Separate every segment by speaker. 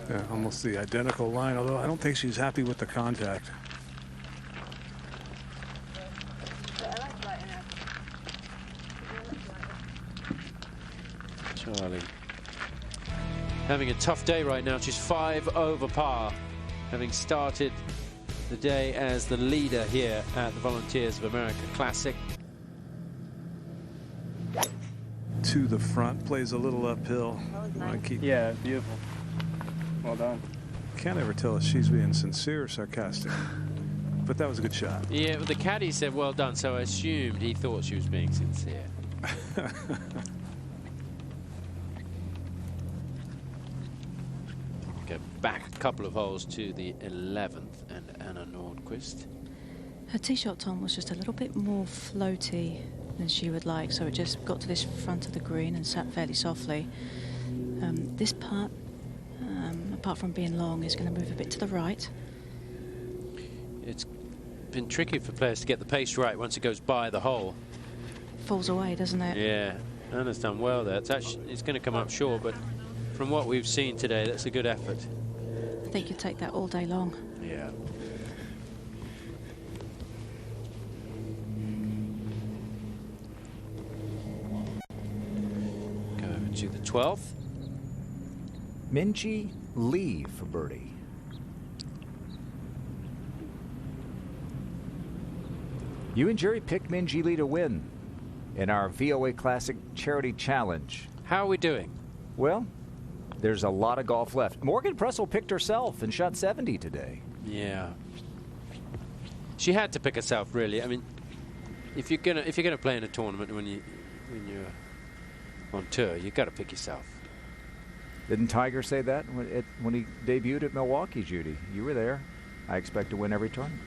Speaker 1: Yeah, almost the identical line, although I don't think she's happy with the contact.
Speaker 2: Charley having a tough day right now. She's 5 over par, having started the day as the leader here at the Volunteers of America Classic.
Speaker 1: To the front, plays a little uphill.
Speaker 3: Nice.
Speaker 4: Yeah, beautiful. Well done.
Speaker 1: Can't ever tell if she's being sincere or sarcastic, but that was a good shot.
Speaker 2: Yeah, the caddy said well done, so I assumed he thought she was being sincere. Go back a couple of holes to the 11th and Anna Nordqvist.
Speaker 5: Her tee shot, Tom, was just a little bit more floaty than she would like, so it just got to this front of the green and sat fairly softly. This part, apart from being long, is going to move a bit to the right.
Speaker 2: It's been tricky for players to get the pace right once it goes by the hole.
Speaker 5: Falls away, doesn't it?
Speaker 2: Yeah, Anna's done well there. It's going to come up short, but from what we've seen today, that's a good effort.
Speaker 5: I think you'd take that all day long.
Speaker 2: Yeah. Go over to the 12th.
Speaker 6: Minjee Lee for birdie. You and Jerry picked Minjee Lee to win in our VOA Classic Charity Challenge.
Speaker 2: How are we doing?
Speaker 6: Well, there's a lot of golf left. Morgan Pressel picked herself and shot 70 today.
Speaker 2: Yeah. She had to pick herself, really. I mean, if you're gonna play in a tournament when you're on tour, you've got to pick yourself.
Speaker 6: Didn't Tiger say that when he debuted at Milwaukee, Judy? You were there. I expect to win every tournament.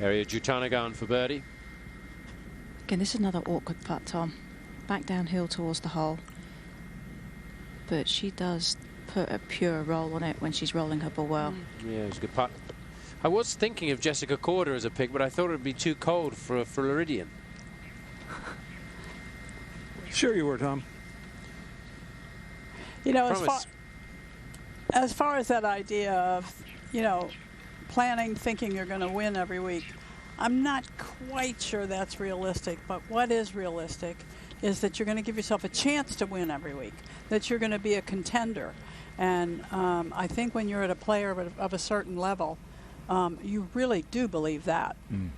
Speaker 2: Ariya Jutanugarn for birdie.
Speaker 5: Again, this is another awkward putt, Tom. Back downhill towards the hole. But she does put a pure roll on it when she's rolling her ball well.
Speaker 2: Yeah, it was a good putt. I was thinking of Jessica Korda as a pick, but I thought it would be too cold for Floridian.
Speaker 1: Sure you were, Tom.
Speaker 3: You know, as far as that idea of, you know, planning, thinking you're going to win every week, I'm not quite sure that's realistic. But what is realistic is that you're going to give yourself a chance to win every week, that you're going to be a contender. And I think when you're at a player of a certain level, you really do believe that.
Speaker 6: Mm.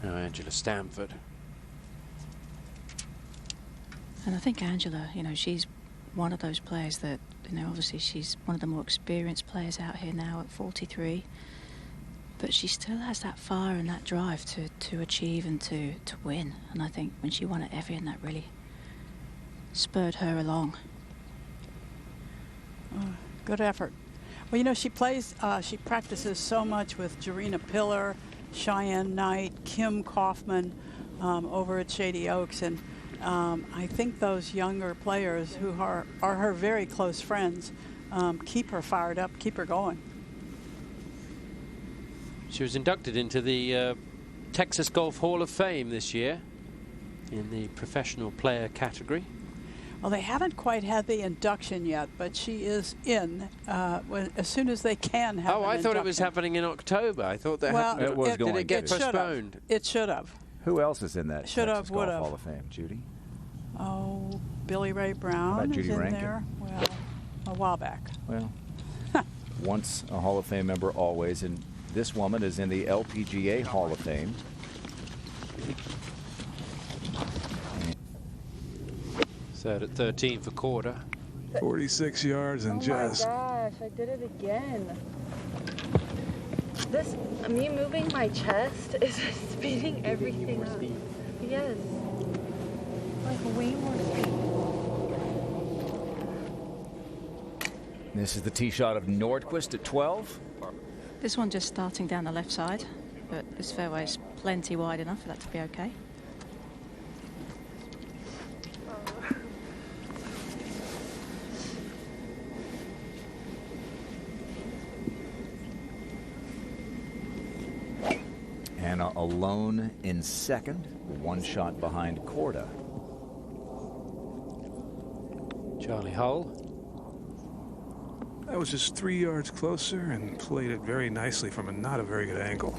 Speaker 2: Now Angela Stanford.
Speaker 5: And I think Angela, you know, she's one of those players that, you know, obviously she's one of the more experienced players out here now at 43. But she still has that fire and that drive to achieve and to win. And I think when she won at Evian, that really spurred her along.
Speaker 3: Good effort. Well, you know, she practices so much with Jarena Pillar, Cheyenne Knight, Kim Kaufman over at Shady Oaks. And I think those younger players who are her very close friends keep her fired up, keep her going.
Speaker 2: She was inducted into the Texas Golf Hall of Fame this year in the professional player category.
Speaker 3: Well, they haven't quite had the induction yet, but she is in as soon as they can have
Speaker 2: Oh,
Speaker 3: an
Speaker 2: I thought it
Speaker 3: induction.
Speaker 2: was happening in October. I thought that
Speaker 3: Well,
Speaker 2: happened. Did it get
Speaker 3: should've.
Speaker 2: postponed?
Speaker 3: It should have.
Speaker 6: Who else is in that
Speaker 3: Should've,
Speaker 6: Texas Golf
Speaker 3: would've.
Speaker 6: Hall of Fame, Judy?
Speaker 3: Oh, Billy Ray Brown
Speaker 6: How about
Speaker 3: is
Speaker 6: Judy
Speaker 3: in
Speaker 6: Rankin?
Speaker 3: there. Well, a while back.
Speaker 6: Well, once a Hall of Fame member, always. And this woman is in the LPGA Hall of Fame.
Speaker 2: Third at 13 for Korda.
Speaker 1: 46 yards and just.
Speaker 7: Oh my gosh, I did it again. This, me moving my chest is speeding everything up. Yes. Like way more speed.
Speaker 6: This is the tee shot of Nordqvist at 12.
Speaker 5: This one just starting down the left side, but this fairway is plenty wide enough for that to be okay.
Speaker 6: Hannah alone in second, 1 shot behind Korda.
Speaker 2: Charley Hull.
Speaker 1: I was just 3 yards closer and played it very nicely from not a very good angle.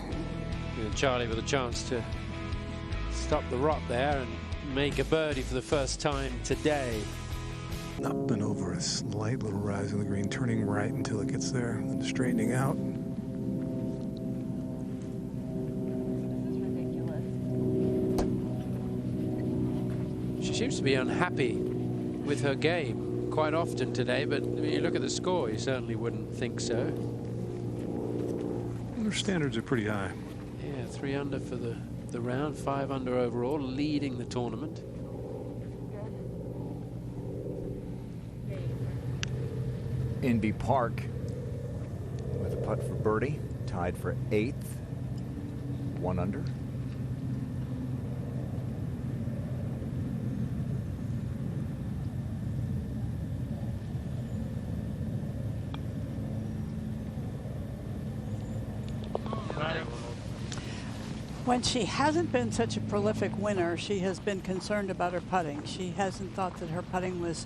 Speaker 2: And Charley with a chance to stop the rot there and make a birdie for the first time today.
Speaker 1: Up and over a slight little rise in the green, turning right until it gets there, and straightening out.
Speaker 2: She seems to be unhappy with her game quite often today, but when you look at the score, you certainly wouldn't think so.
Speaker 1: Her standards are pretty high.
Speaker 2: Yeah, 3 under for the round, 5 under overall, leading the tournament.
Speaker 6: Inby Park with a putt for birdie, tied for 8th, 1 under.
Speaker 3: When she hasn't been such a prolific winner, she has been concerned about her putting. She hasn't thought that her putting was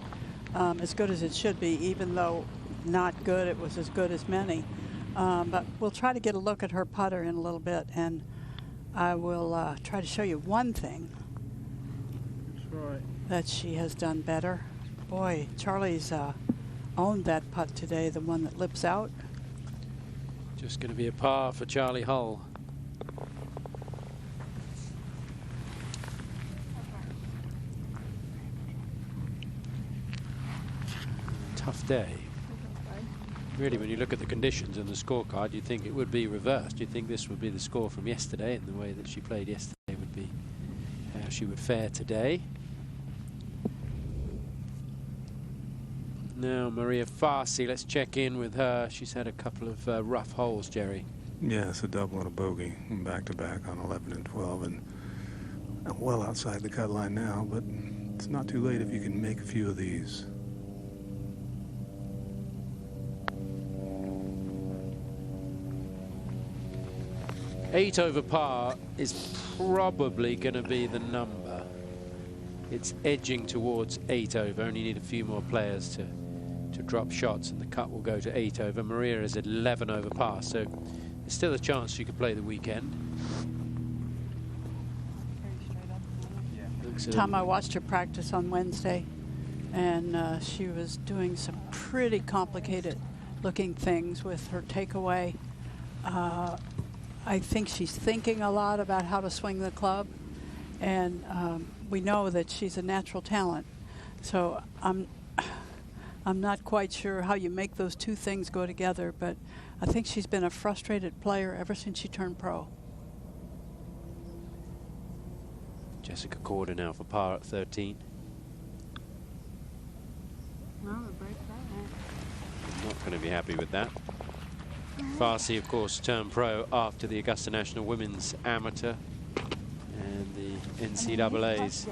Speaker 3: as good as it should be, even though not good, it was as good as many. But we'll try to get a look at her putter in a little bit, and I will try to show you one thing that she has done better. Boy, Charley's owned that putt today, the one that lips out.
Speaker 2: Just going to be a par for Charley Hull. Tough day. Really, when you look at the conditions and the scorecard, you'd think it would be reversed. You'd think this would be the score from yesterday, and the way that she played yesterday would be how she would fare today. Now, Maria Farsi, let's check in with her. She's had a couple of rough holes, Jerry.
Speaker 1: Yeah, it's a double and a bogey, back-to-back on 11 and 12, and I'm well outside the cut line now, but it's not too late if you can make a few of these.
Speaker 2: Eight over par is probably going to be the number. It's edging towards 8 over. Only need a few more players to drop shots, and the cut will go to 8 over. Maria is at 11 over par, so there's still a chance she could play the weekend.
Speaker 3: Tom, I watched her practice on Wednesday, and she was doing some pretty complicated looking things with her takeaway. I think she's thinking a lot about how to swing the club, and we know that she's a natural talent. So I'm not quite sure how you make those two things go together, but I think she's been a frustrated player ever since she turned pro.
Speaker 2: Jessica Korda now for par at 13.
Speaker 7: No, the break that.
Speaker 2: Not going to be happy with that. Farsi, of course, turned pro after the Augusta National Women's Amateur and the NCAA's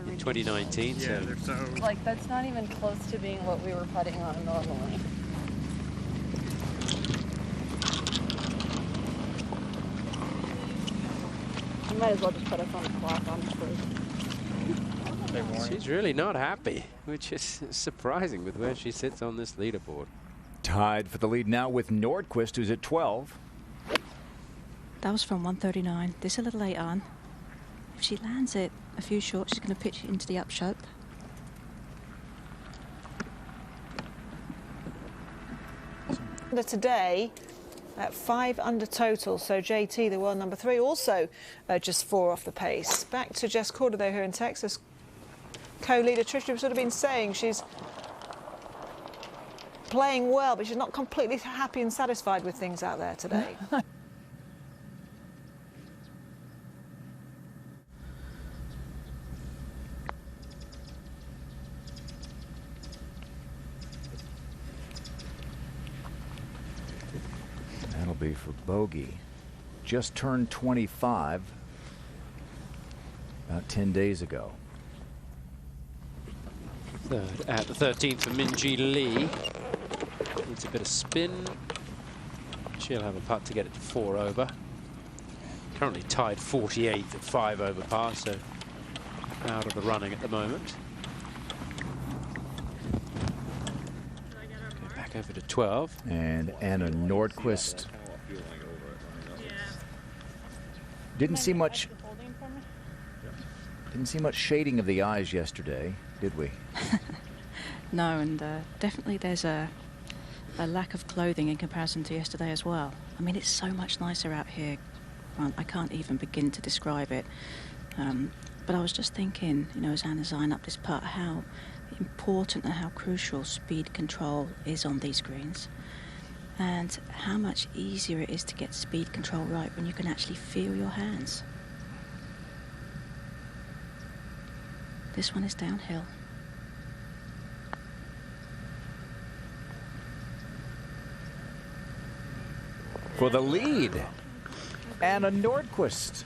Speaker 2: in 2019.
Speaker 4: Yeah,
Speaker 2: so
Speaker 4: they're so...
Speaker 7: Like, that's not even close to being what we were putting on normally. You might as well just put us on the clock, honestly.
Speaker 2: she's really not happy, which is surprising with where she sits on this leaderboard.
Speaker 6: Tied for the lead now with Nordquist, who's at 12.
Speaker 5: That was from 139. This a little late on. If she lands it a few short, she's going to pitch it into the upshoot.
Speaker 8: Today at 5 under total, so JT, the world number 3, also just 4 off the pace. Back to Jess Korda, though, here in Texas. Co-leader Trish, we've sort of been saying she's playing well, but she's not completely happy and satisfied with things out there today.
Speaker 6: That'll be for bogey. Just turned 25 about 10 days ago.
Speaker 2: Third at the 13th for Minjee Lee. Needs a bit of spin. She'll have a putt to get it to 4 over. Currently tied 48th at 5 over par, so out of the running at the moment. Go back over to 12.
Speaker 6: And Anna Nordquist didn't see much shading of the eyes yesterday, did we?
Speaker 5: No, and definitely there's a lack of clothing in comparison to yesterday as well. I mean, it's so much nicer out here. I can't even begin to describe it. But I was just thinking, you know, as Anna's eyeing up this putt, how important and how crucial speed control is on these greens. And how much easier it is to get speed control right when you can actually feel your hands. This one is downhill.
Speaker 6: For the lead, Anna Nordquist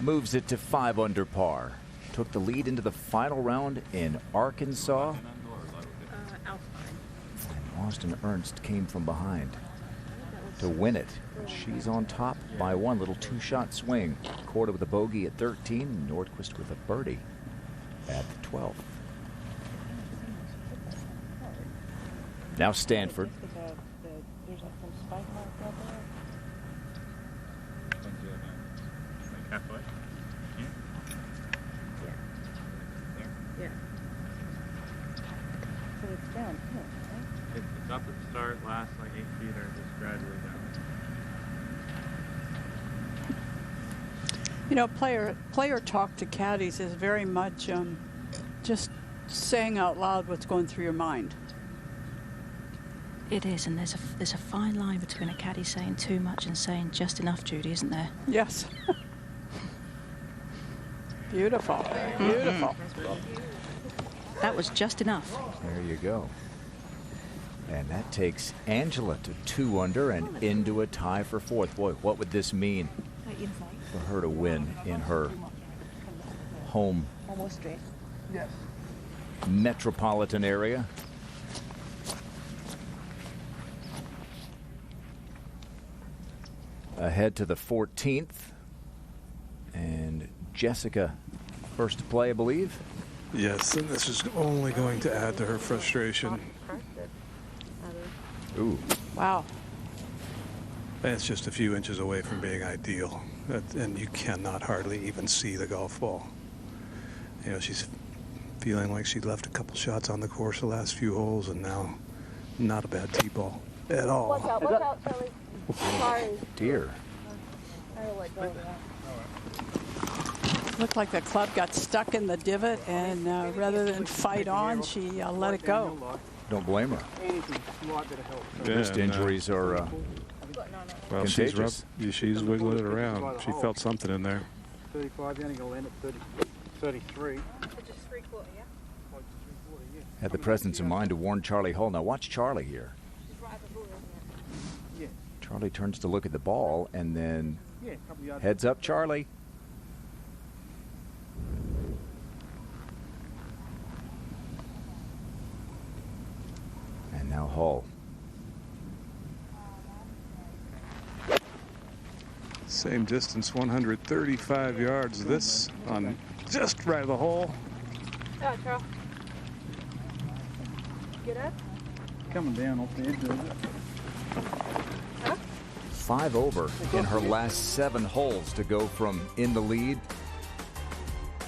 Speaker 6: moves it to 5 under par. Took the lead into the final round in Arkansas. And Austin Ernst came from behind to win it. She's on top by 1, little 2-shot swing. Korda with a bogey at 13, Nordquist with a birdie at 12. Now Stanford.
Speaker 9: Halfway?
Speaker 7: Yeah. So it's downhill, right?
Speaker 9: It's up at the start, last like 8 feet, or just gradually down.
Speaker 3: You know, player talk to caddies is very much just saying out loud what's going through your mind.
Speaker 5: It is, and there's a fine line between a caddy saying too much and saying just enough, Judy, isn't there?
Speaker 3: Yes. Beautiful. Beautiful.
Speaker 5: That was just enough.
Speaker 6: There you go. And that takes Angela to 2 under and into a tie for 4th. Boy, what would this mean for her to win in her home metropolitan area? Ahead to the 14th. And Jessica first to play, I believe.
Speaker 1: Yes, and this is only going to add to her frustration.
Speaker 6: Ooh.
Speaker 3: Wow.
Speaker 1: And it's just a few inches away from being ideal. And you cannot hardly even see the golf ball. You know, she's feeling like she left a couple shots on the course the last few holes, and now not a bad tee ball at all.
Speaker 7: Watch out, Charley. Sorry.
Speaker 6: Dear.
Speaker 7: I will let go of that.
Speaker 3: Looked like the club got stuck in the divot, and rather than fight on, she let it go.
Speaker 6: Don't blame her. Wrist injuries are
Speaker 1: well,
Speaker 6: contagious.
Speaker 1: she's wiggling it around. She felt something in there.
Speaker 4: 35, you're only going to land at 33.
Speaker 7: Just 3/4, yeah?
Speaker 6: Had the presence of mind to warn Charley Hull. Now watch Charley here.
Speaker 7: She's right at the ball, isn't it?
Speaker 6: Charley turns to look at the ball and then
Speaker 4: Yeah, a couple yards.
Speaker 6: heads up, Charley. And now Hull.
Speaker 1: Same distance, 135 yards. This on just right of the hole.
Speaker 7: Yeah, Charles. Get up.
Speaker 4: Coming down off the edge of it.
Speaker 6: 5 over in her last 7 holes to go from in the lead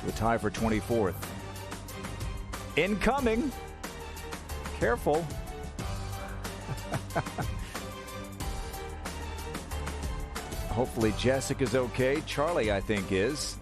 Speaker 6: to a tie for 24th. Incoming. Careful. Hopefully Jessica's okay. Charley, I think, is.